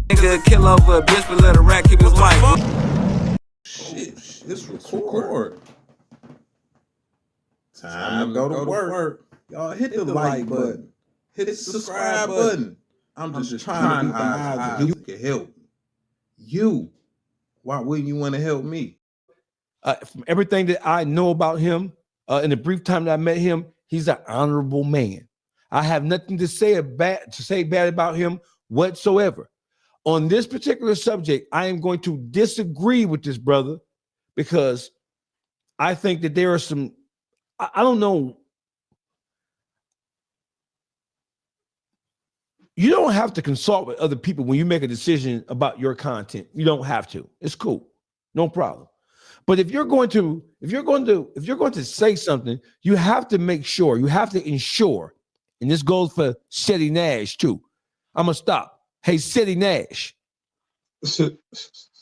Nigga kill over a bitch, but let a rat keep his wife. Shit, it's record. Time to go to work. Y'all hit the like button. Hit the subscribe button. I'm just trying to be eyes you can help. You. Why wouldn't you want to help me? From everything that I know about him, in the brief time that I met him, he's an honorable man. I have nothing to say bad about him whatsoever. On this particular subject, I am going to disagree with this brother because I think that there are some, I don't know. You don't have to consult with other people when you make a decision about your content. You don't have to. It's cool. No problem. But if you're going to say something, you have to make sure, you have to ensure, and this goes for Shetty Nash too. I'm gonna stop. Hey, Shetty Nash.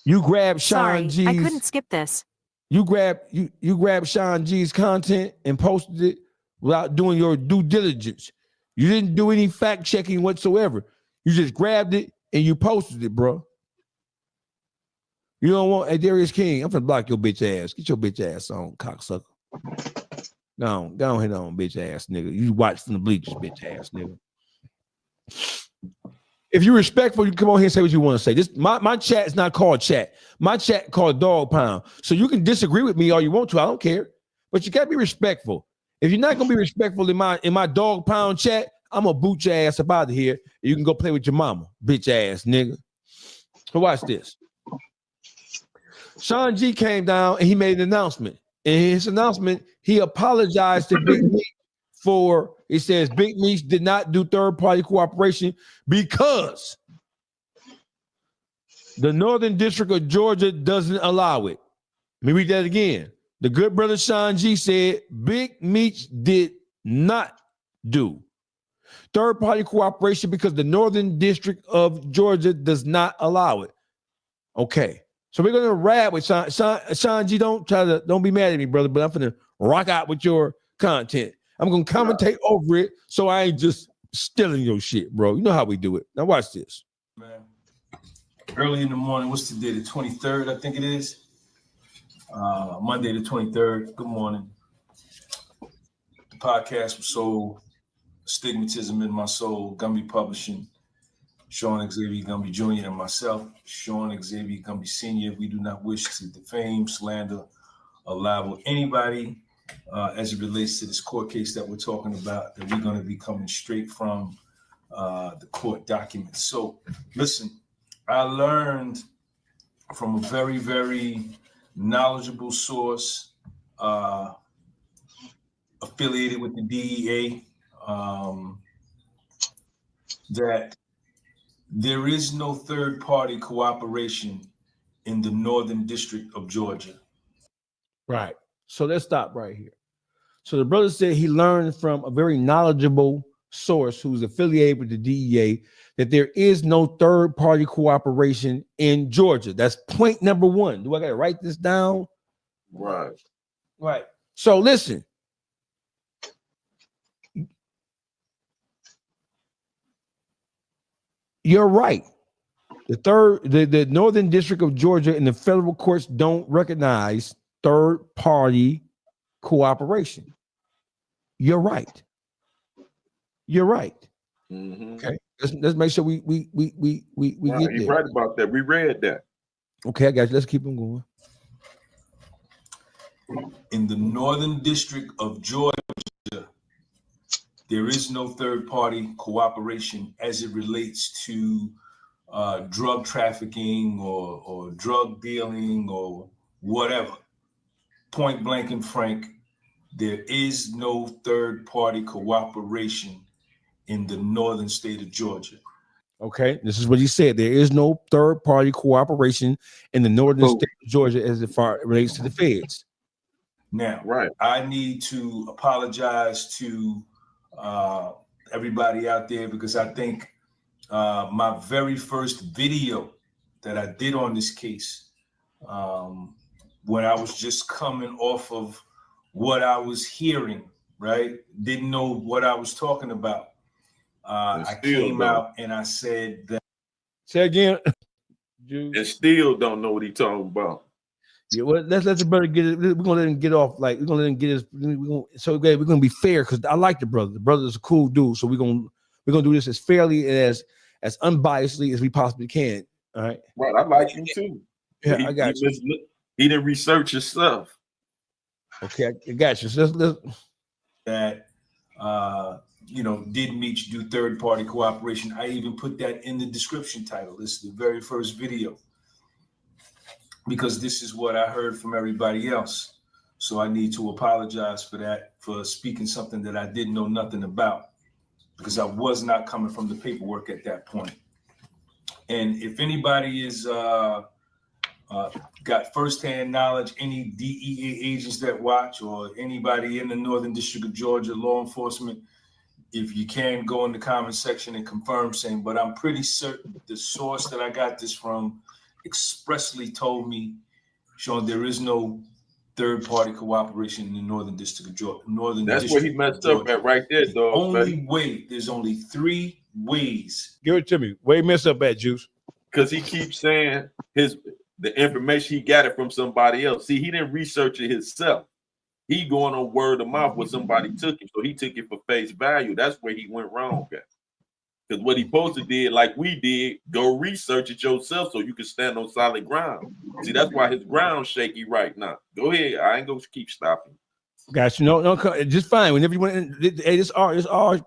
You grab Sean G's. I couldn't skip this. You grab Sean G's content and posted it without doing your due diligence. You didn't do any fact checking whatsoever. You just grabbed it and you posted it, bro. You don't want, hey, Darius King, I'm gonna block your bitch ass. Get your bitch ass on, cocksucker. Go on, hit on, bitch ass nigga. You watch from the bleachers, bitch ass nigga. If you're respectful, you can come on here and say what you want to say. This my chat is not called chat. My chat called Dog Pound. So you can disagree with me all you want to. I don't care. But you gotta be respectful. If you're not gonna be respectful in my Dog Pound chat, I'm gonna boot your ass up out of here. You can go play with your mama, bitch ass nigga. So watch this. Sean G came down and he made an announcement. In his announcement, he apologized to Big Meech for, it says, Big Meech did not do third-party cooperation because the Northern District of Georgia doesn't allow it. Let me read that again. The good brother Sean G said Big Meech did not do third-party cooperation because the Northern District of Georgia does not allow it. Okay. So we're gonna rap with Sean G. Don't be mad at me, brother, but I'm gonna rock out with your content. I'm gonna commentate over it, so I ain't just stealing your shit, bro. You know how we do it. Now watch this. Man, early in the morning. What's today? The 23rd, I think it is. Monday the 23rd. Good morning. The podcast was sold. Stigmatism in My Soul. Gumby Publishing. Sean Xavier Gumby Jr. and myself, Sean Xavier Gumby Sr. We do not wish to defame, slander, or libel anybody as it relates to this court case that we're talking about, that we're going to be coming straight from the court documents. So listen, I learned from a very, very knowledgeable source affiliated with the DEA that there is no third-party cooperation in the Northern District of Georgia. Right. So let's stop right here. So the brother said he learned from a very knowledgeable source who's affiliated with the DEA that there is no third-party cooperation in Georgia. That's point number one. Do I got to write this down? Right. Right. So listen. You're right. The Northern District of Georgia and the federal courts don't recognize third-party cooperation. You're right. You're right. Mm-hmm. Okay. Let's make sure we get You're there. right about that. We read that. Okay, I got you. Let's keep on going. In the Northern District of Georgia, there is no third-party cooperation as it relates to drug trafficking or drug dealing or whatever. Point blank and frank, there is no third-party cooperation in the northern state of Georgia. Okay, this is what he said. There is no third-party cooperation in the northern state of Georgia as far as it relates to the feds. Now, right, I need to apologize to everybody out there because I think my very first video that I did on this case, when I was just coming off of what I was hearing, right? Didn't know what I was talking about. I came out and I said that Say again. And still don't know what he talking about. Yeah, well, let's let the brother get it. We're gonna let him get off. Like we're gonna let him get his. We're gonna be fair because I like the brother. The brother is a cool dude. So we're gonna do this as fairly and as unbiasedly as we possibly can. All right. Right. I like him too. Yeah, I got you. He didn't research himself. Okay, I got you. So let's that did Meech do third-party cooperation? I even put that in the description title. This is the very first video because this is what I heard from everybody else. So I need to apologize for that, for speaking something that I didn't know nothing about, because I was not coming from the paperwork at that point. And if anybody is got firsthand knowledge, any DEA agents that watch or anybody in the Northern District of Georgia, law enforcement, if you can go in the comment section and confirm saying, but I'm pretty certain the source that I got this from expressly told me, Sean, there is no third-party cooperation in the Northern District of Georgia. That's where he messed up at right there, dog. There's only 3 ways. give it to me. Where he messed up at, Juice? Because he keeps saying the information he got it from somebody else. See, he didn't research it himself. He going on word of mouth where somebody took it, so he took it for face value. That's where he went wrong at. Because what he supposed to did, like we did, go research it yourself so you can stand on solid ground. See, that's why his ground's shaky right now. Go ahead. I ain't gonna keep stopping. Got you. No, just fine. Whenever you want, hey, this art.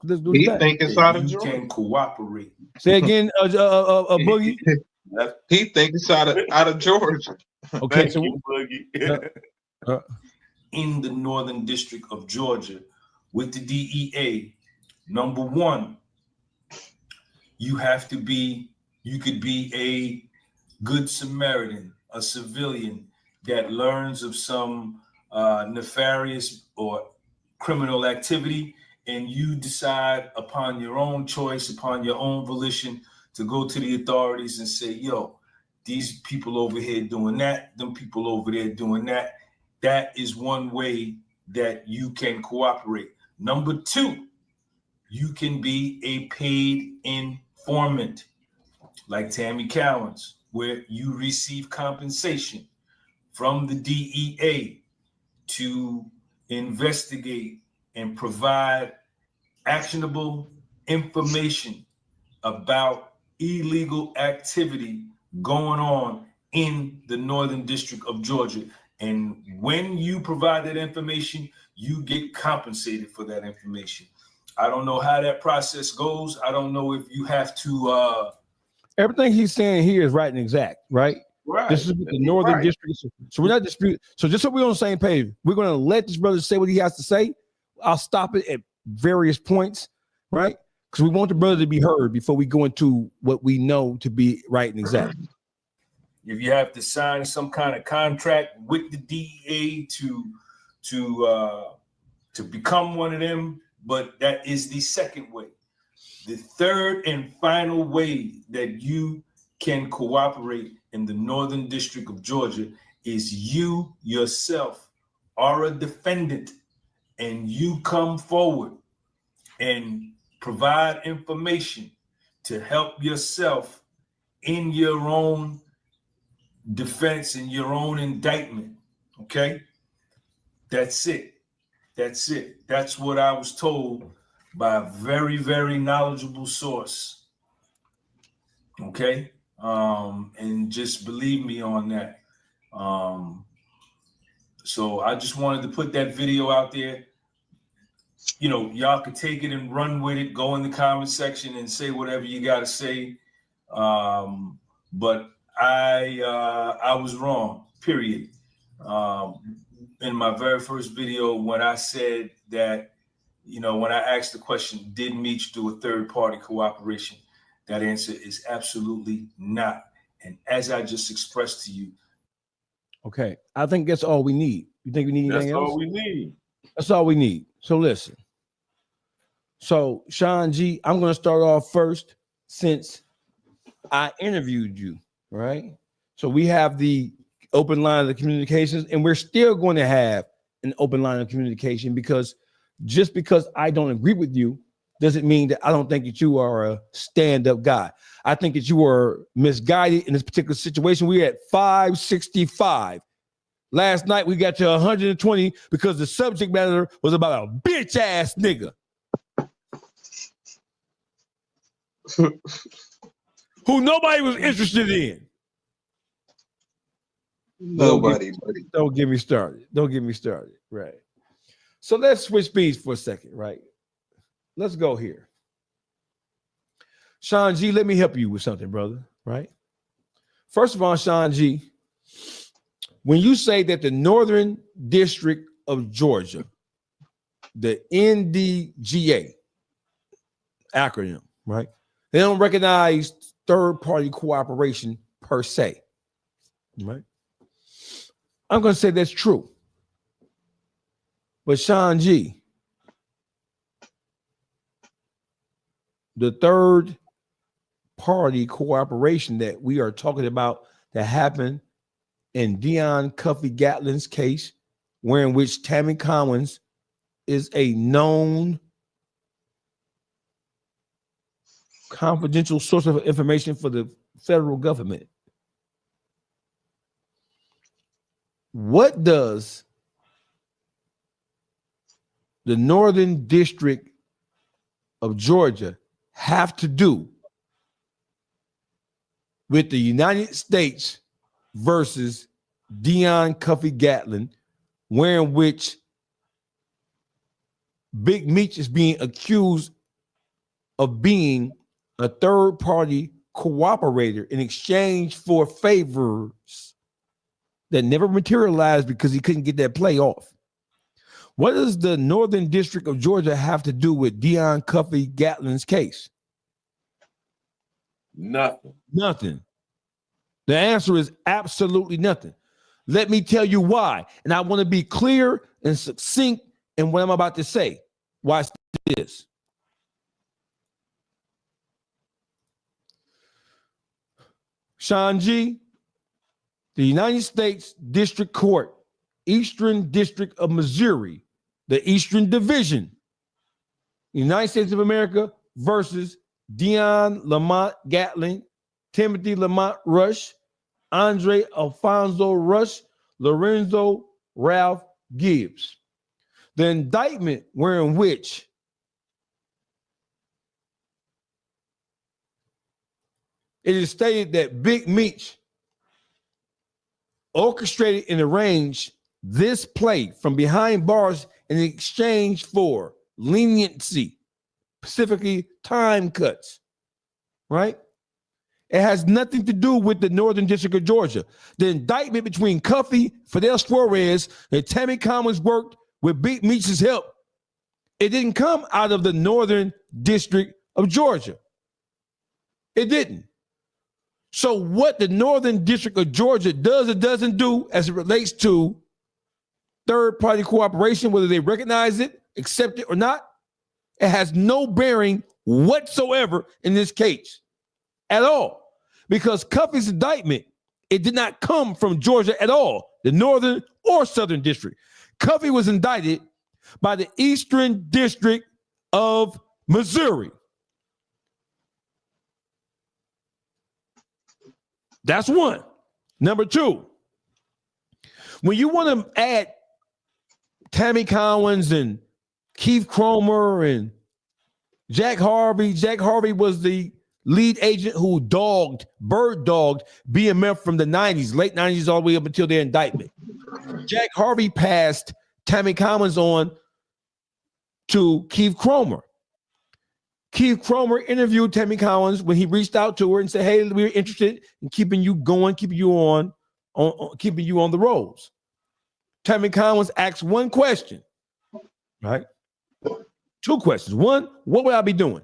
Let's do He that. think it's out of You Georgia. can cooperate. Say again, Boogie. He think it's out of Georgia. Okay, Thank so you, Boogie. In the Northern District of Georgia with the DEA, number 1, you could be a good Samaritan, a civilian that learns of some nefarious or criminal activity, and you decide upon your own choice, upon your own volition, to go to the authorities and say, yo, these people over here doing that, them people over there doing that. That is one way that you can cooperate. Number 2, you can be a paid informant like Tammy Cowens, where you receive compensation from the DEA to investigate and provide actionable information about illegal activity going on in the Northern District of Georgia. And when you provide that information, you get compensated for that information. I don't know how that process goes. I don't know if you have to. Everything he's saying here is right and exact, right? Right. This is the Northern District. So we're not disputing. So just so we're on the same page, we're going to let this brother say what he has to say. I'll stop it at various points, right? Because we want the brother to be heard before we go into what we know to be right and exact. If you have to sign some kind of contract with the DEA to become one of them, but that is the second way. The third and final way that you can cooperate in the Northern District of Georgia is you yourself are a defendant and you come forward and provide information to help yourself in your own defense and your own indictment. Okay, that's it. That's what I was told by a very, very knowledgeable source. Okay, and just believe me on that. So I just wanted to put that video out there. You know, y'all could take it and run with it. Go in the comment section and say whatever you got to say. But I was wrong, period. In my very first video, when I said that, you know, when I asked the question, did Meech do a third-party cooperation? That answer is absolutely not. And as I just expressed to you. Okay, I think that's all we need. You think we need anything else? That's all we need. That's all we need. So listen. So Sean G, I'm going to start off first since I interviewed you, right? So we have the open line of communications, and we're still going to have an open line of communication because just because I don't agree with you, doesn't mean that I don't think that you are a stand-up guy. I think that you were misguided in this particular situation. We're at 565. Last night we got to 120 because the subject matter was about a bitch ass nigga who nobody was interested in. Nobody, buddy. Don't get me started. Don't get me started. Right. So let's switch speeds for a second, right? Let's go here. Sean G, let me help you with something, brother, right? First of all, Sean G, when you say that the Northern District of Georgia, the NDGA acronym, right? They don't recognize third-party cooperation per se, right? I'm going to say that's true. But Sean G, the third-party cooperation that we are talking about that happened in Dion Cuffy Gatlin's case, wherein which Tammy Collins is a known confidential source of information for the federal government. What does the Northern District of Georgia have to do with the United States versus Dion Cuffy Gatlin, wherein which Big Meech is being accused of being a third-party cooperator in exchange for favors that never materialized because he couldn't get that play off? What does the Northern District of Georgia have to do with Dion Cuffy Gatlin's case? Nothing. Nothing. The answer is absolutely nothing. Let me tell you why. And I want to be clear and succinct in what I'm about to say. Watch this. Sean G, the United States District Court, Eastern District of Missouri, the Eastern Division, United States of America versus Dion Lamont Gatlin, Timothy Lamont Rush, Andre Alfonso Rush, Lorenzo Ralph Gibbs. The indictment wherein which it is stated that Big Meech orchestrated and arranged this play from behind bars in exchange for leniency, specifically time cuts, right? It has nothing to do with the Northern District of Georgia. The indictment between Cuffy, Fidel Suarez, and Tammy Collins worked with Big Meech's help. It didn't come out of the Northern District of Georgia. It didn't. So what the Northern District of Georgia does or doesn't do as it relates to third-party cooperation, whether they recognize it, accept it or not, it has no bearing whatsoever in this case at all. Because Cuffy's indictment, it did not come from Georgia at all, the Northern or Southern District. Cuffy was indicted by the Eastern District of Missouri. That's one. Number two, when you want to add Tammy Collins and Keith Cromer and Jack Harvey was the lead agent who bird dogged BMF from the 90s, late 90s, all the way up until their indictment. Jack Harvey passed Tammy Collins on to Keith Cromer. Keith Cromer interviewed Tammy Collins when he reached out to her and said, "Hey, we're interested in keeping you going, keeping you on the rolls." Tammy Collins asked one question, right? Two questions. One, what would I be doing?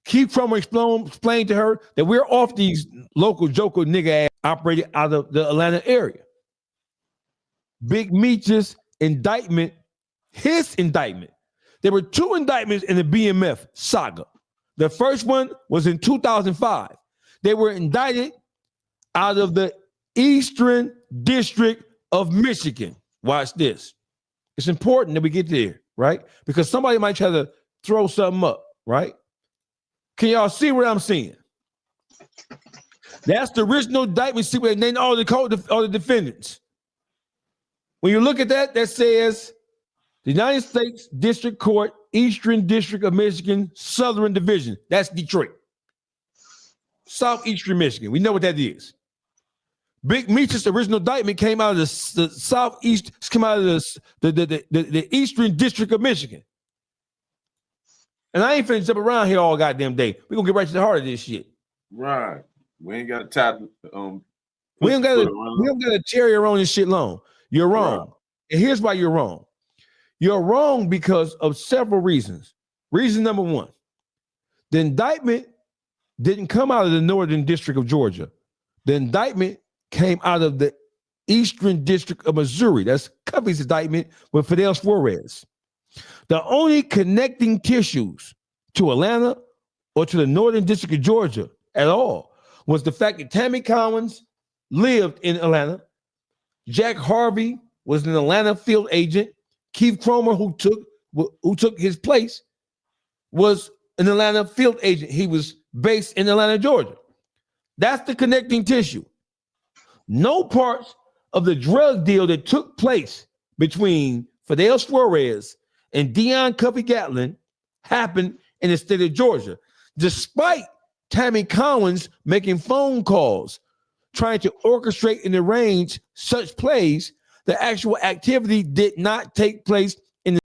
Keith Cromer explained to her that we're off these local joker nigga ass operated out of the Atlanta area. Big Meech's indictment, his indictment. There were two indictments in the BMF saga. The first one was in 2005. They were indicted out of the Eastern District of Michigan. Watch this. It's important that we get there, right? Because somebody might try to throw something up. right? Can y'all see what I'm seeing? That's the original indictment. See what they named all the defendants. When you look at that, that says the United States District Court, Eastern District of Michigan, Southern Division. That's Detroit. Southeastern Michigan. We know what that is. Big Meech's original indictment came out of the southeast, came out of the Eastern District of Michigan. And I ain't finna jump around here all goddamn day. We're gonna get right to the heart of this shit. Right. We ain't got to tie we don't gotta carry around this shit long. You're wrong. Right. And here's why you're wrong. You're wrong because of several reasons. Reason number one, the indictment didn't come out of the Northern District of Georgia. The indictment came out of the Eastern District of Missouri. That's Cuffy's indictment with Fidel Flores. The only connecting tissues to Atlanta or to the Northern District of Georgia at all was the fact that Tammy Collins lived in Atlanta. Jack Harvey was an Atlanta field agent. Keith Cromer, who took his place, was an Atlanta field agent. He was based in Atlanta, Georgia. That's the connecting tissue. No parts of the drug deal that took place between Fidel Flores and Dion Cuffy Gatlin happened in the state of Georgia, despite Tammy Collins making phone calls, trying to orchestrate and arrange such plays. The actual activity did not take place